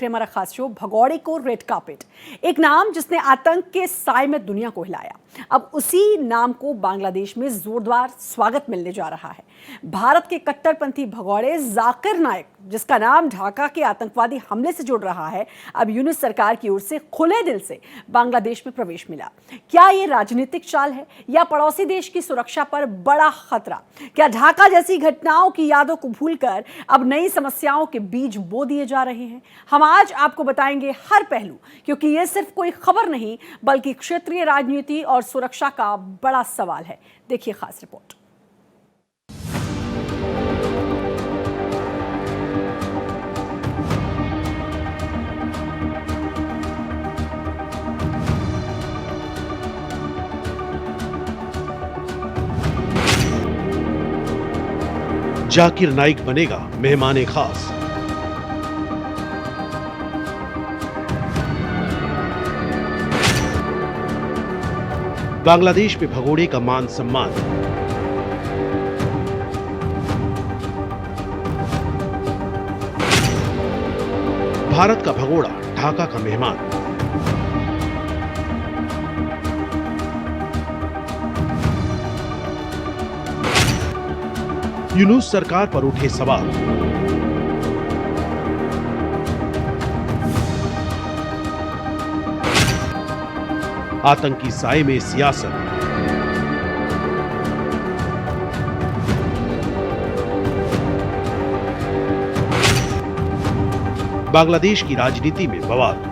देखते हैं हमारा खास शो भगौड़े को रेड कार्पेट। एक नाम जिसने आतंक के साए में दुनिया को हिलाया। अब उसी नाम को बांग्लादेश में जोरदार स्वागत मिलने जा रहा है। भारत के कट्टरपंथी भगौड़े जाकिर नाइक, जिसका नाम ढाका के आतंकवादी हमले से जुड़ रहा है, अब यूनुस सरकार की ओर से खुले दिल से बांग्लादेश में प्रवेश मिला। क्या ये राजनीतिक चाल है या पड़ोसी देश की सुरक्षा पर बड़ा खतरा? क्या ढाका जैसी घटनाओं की यादों को भूलकर अब नई समस्याओं के बीज बो दिए जा रहे हैं? हम आज आपको बताएंगे हर पहलू, क्योंकि ये सिर्फ कोई खबर नहीं बल्कि क्षेत्रीय राजनीति और सुरक्षा का बड़ा सवाल है। देखिए खास रिपोर्ट। जाकिर नाइक बनेगा मेहमाने खास। बांग्लादेश में भगोड़े का मान सम्मान। भारत का भगोड़ा ढाका का मेहमान। यूनुस सरकार पर उठे सवाल। आतंकी साए में सियासत। बांग्लादेश की राजनीति में बवाल।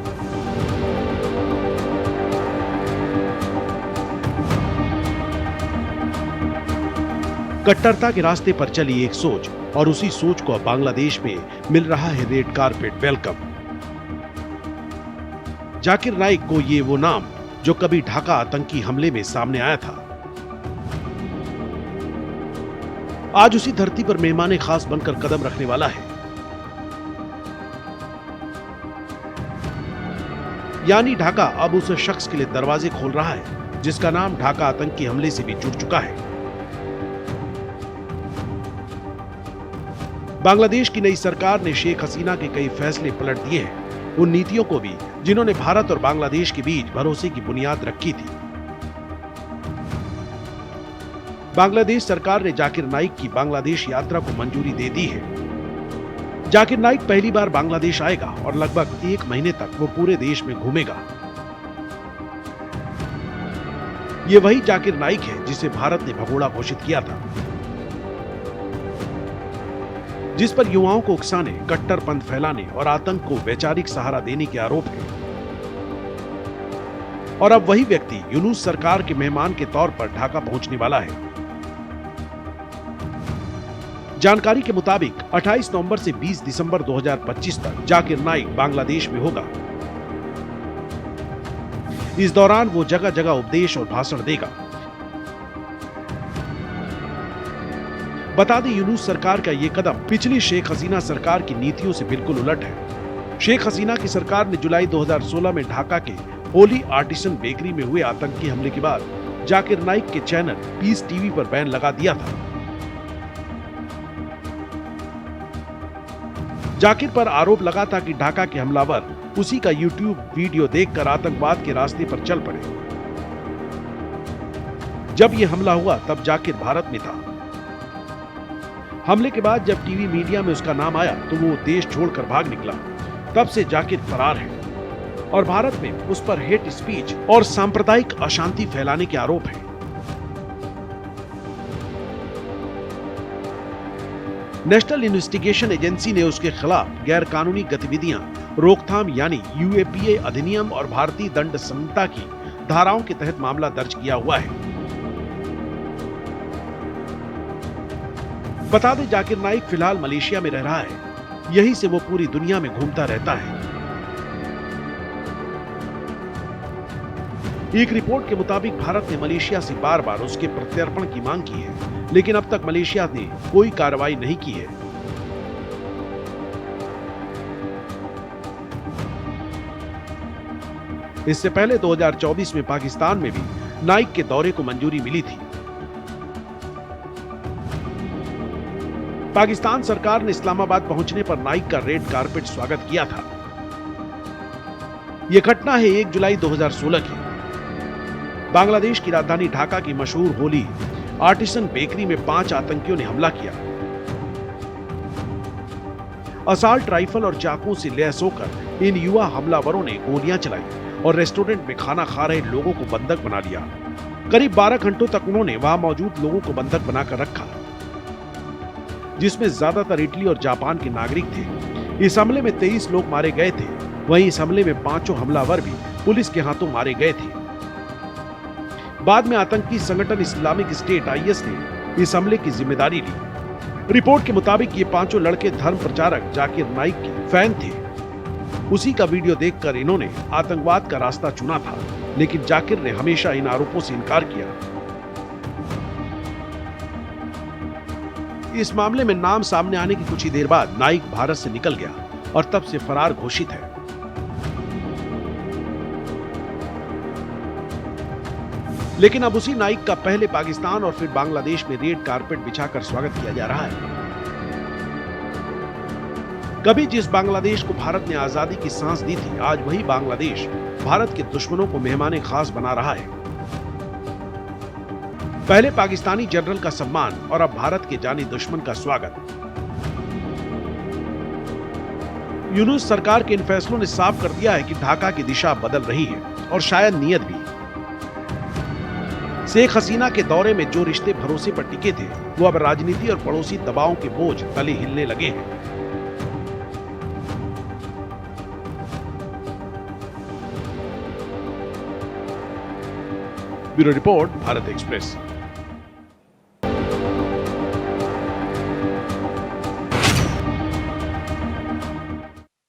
कट्टरता के रास्ते पर चली एक सोच, और उसी सोच को अब बांग्लादेश में मिल रहा है red carpet welcome. Zakir Naik को ये वो नाम जो कभी ढाका आतंकी हमले में सामने आया था, आज उसी धरती पर मेहमाने खास बनकर कदम रखने वाला है। यानी ढाका अब उस शख्स के लिए दरवाजे खोल रहा है जिसका नाम ढाका आतंकी हमले से भी जुड़ चुका है। बांग्लादेश की नई सरकार ने शेख हसीना के कई फैसले पलट दिए हैं, उन नीतियों को भी जिन्होंने भारत और बांग्लादेश के बीच भरोसे की बुनियाद रखी थी। बांग्लादेश सरकार ने जाकिर नाइक की बांग्लादेश यात्रा को मंजूरी दे दी है। जाकिर नाइक पहली बार बांग्लादेश आएगा और लगभग 1 महीने तक वो पूरे देश में घूमेगा। ये वही जाकिर नाइक है जिसे भारत ने भगोड़ा घोषित किया था, जिस पर युवाओं को उकसाने, कट्टरपंथ फैलाने और आतंक को वैचारिक सहारा देने के आरोप हैं। और अब वही व्यक्ति यूनुस सरकार के मेहमान के तौर पर ढाका पहुंचने वाला है। जानकारी के मुताबिक 28 नवंबर से 20 दिसंबर 2025 तक जाकिर नाइक बांग्लादेश में होगा। इस दौरान वो जगह जगह उपदेश और भाषण देगा। बता दें, यूनुस सरकार का यह कदम पिछली शेख हसीना सरकार की नीतियों से बिल्कुल उलट है। शेख हसीना की सरकार ने जुलाई 2016 में ढाका के होली आर्टिसन बेकरी में हुए आतंकी हमले के बाद जाकिर नाइक के चैनल पीस टीवी पर बैन लगा दिया था। जाकिर पर आरोप लगा था कि ढाका के हमलावर उसी का यूट्यूब वीडियो देखकर आतंकवाद के रास्ते पर चल पड़े। जब यह हमला हुआ तब जाकिर भारत में था। हमले के बाद जब टीवी मीडिया में उसका नाम आया तो वो देश छोड़कर भाग निकला। तब से जाकिर फरार है और भारत में उस पर हेट स्पीच और सांप्रदायिक अशांति फैलाने के आरोप हैं। नेशनल इन्वेस्टिगेशन एजेंसी ने उसके खिलाफ गैरकानूनी गतिविधियां रोकथाम यानी यूएपीए अधिनियम और भारतीय दंड संहिता की धाराओं के तहत मामला दर्ज किया हुआ है। बता दें, जाकिर नाइक फिलहाल मलेशिया में रह रहा है। यहीं से वो पूरी दुनिया में घूमता रहता है। एक रिपोर्ट के मुताबिक भारत ने मलेशिया से बार बार उसके प्रत्यर्पण की मांग की है, लेकिन अब तक मलेशिया ने कोई कार्रवाई नहीं की है। इससे पहले 2024 में पाकिस्तान में भी नाइक के दौरे को मंजूरी मिली थी। पाकिस्तान सरकार ने इस्लामाबाद पहुंचने पर नाइक का रेड कार्पेट स्वागत किया था। ये घटना है 1 जुलाई 2016 की। बांग्लादेश की राजधानी ढाका की मशहूर होली आर्टिसन बेकरी में 5 आतंकियों ने हमला किया। असॉल्ट राइफल और चाकुओं से लैस होकर इन युवा हमलावरों ने गोलियां चलाई और रेस्टोरेंट में खाना खा रहे लोगों को बंधक बना लिया। करीब 12 घंटों तक उन्होंने वहां मौजूद लोगों को बंधक बनाकर रखा, जिसमें ज्यादातर इटली और जापान के नागरिक थे। इस हमले में 23 लोग मारे गए थे। वहीं इस हमले में 5 हमलावर भी पुलिस के हाथों मारे गए थे। बाद में आतंकी संगठन इस्लामिक स्टेट (IS) ने इस हमले की जिम्मेदारी ली। रिपोर्ट के मुताबिक ये 5 लड़के धर्म प्रचारक जाकिर नाइक के फैन थे। उसी का वीडियो देखकर इन्होंने आतंकवाद का रास्ता चुना था, लेकिन जाकिर ने हमेशा इन आरोपों से इनकार किया। इस मामले में नाम सामने आने की कुछ ही देर बाद नाइक भारत से निकल गया और तब से फरार घोषित है। लेकिन अब उसी नाइक का पहले पाकिस्तान और फिर बांग्लादेश में रेड कारपेट बिछाकर स्वागत किया जा रहा है। कभी जिस बांग्लादेश को भारत ने आजादी की सांस दी थी, आज वही बांग्लादेश भारत के दुश्मनों को मेहमाने खास बना रहा है। पहले पाकिस्तानी जनरल का सम्मान और अब भारत के जानी दुश्मन का स्वागत। यूनुस सरकार के इन फैसलों ने साफ कर दिया है कि ढाका की दिशा बदल रही है और शायद नीयत भी। शेख हसीना के दौरे में जो रिश्ते भरोसे पर टिके थे, वो अब राजनीति और पड़ोसी दबावों के बोझ तले हिलने लगे हैं। Bureau report, Bharat express.